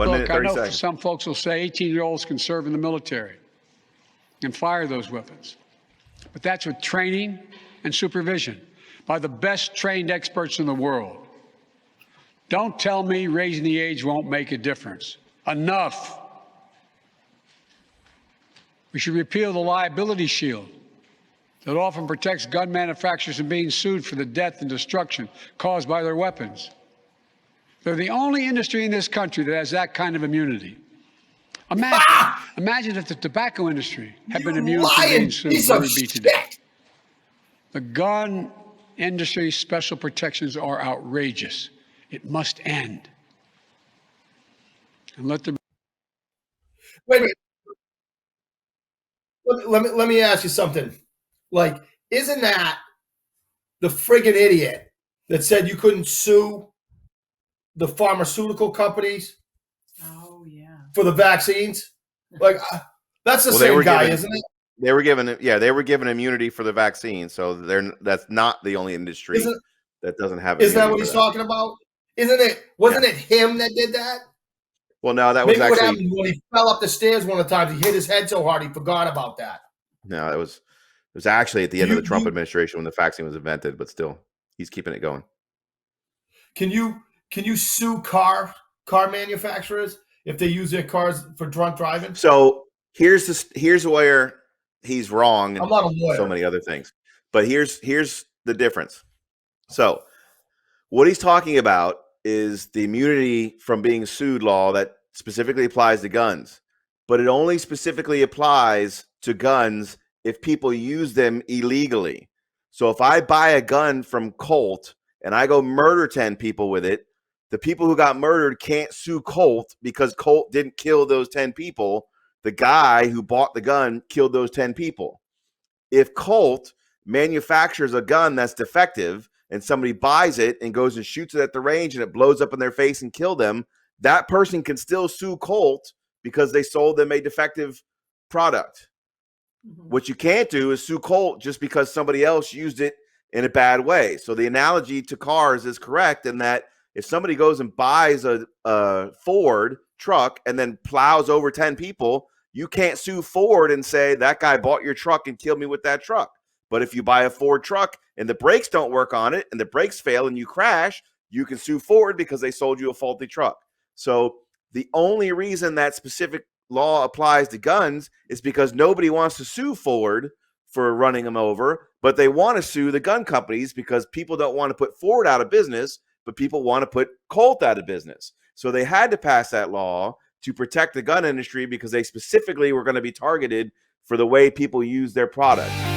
1 minute, Look, I 30 know seconds. some folks will say 18-year-olds can serve in the military and fire those weapons. But that's with training and supervision by the best trained experts in the world. Don't tell me raising the age won't make a difference. Enough. We should repeal the liability shield that often protects gun manufacturers from being sued for the death and destruction caused by their weapons. They're the only industry in this country that has that kind of immunity. Imagine if the tobacco industry had been immune from being sued. Where we'd be today. The gun industry's special protections are outrageous. It must end. And let them. Wait a minute. Let me ask you something. Like, isn't that the friggin' idiot that said you couldn't sue the pharmaceutical companies? Oh, yeah. For the vaccines? Like, that's the same guy, isn't it? They were given, they were given immunity for the vaccine. So that's not the only industry that doesn't have it. Isn't that what he's talking about? Wasn't it him that did that? Well, no, that was Maybe actually what happened when he fell up the stairs one of the times. He hit his head so hard he forgot about that. No, it was actually at the end of the Trump administration when the vaccine was invented, but still, he's keeping it going. Can you sue car manufacturers if they use their cars for drunk driving? So here's where he's wrong and I'm not a lawyer. So many other things. But here's the difference. So what he's talking about is the immunity from being sued law that specifically applies to guns. But it only specifically applies to guns if people use them illegally. So if I buy a gun from Colt and I go murder 10 people with it, the people who got murdered can't sue Colt because Colt didn't kill those 10 people. The guy who bought the gun killed those 10 people. If Colt manufactures a gun that's defective and somebody buys it and goes and shoots it at the range and it blows up in their face and kill them, that person can still sue Colt because they sold them a defective product. Mm-hmm. What you can't do is sue Colt just because somebody else used it in a bad way. So the analogy to cars is correct in that if somebody goes and buys a Ford truck and then plows over 10 people, you can't sue Ford and say that guy bought your truck and killed me with that truck. But if you buy a Ford truck and the brakes don't work on it and the brakes fail and you crash, you can sue Ford because they sold you a faulty truck. So the only reason that specific law applies to guns is because nobody wants to sue Ford for running them over, but they want to sue the gun companies because people don't want to put Ford out of business, but people want to put Colt out of business. So they had to pass that law to protect the gun industry because they specifically were going to be targeted for the way people use their products.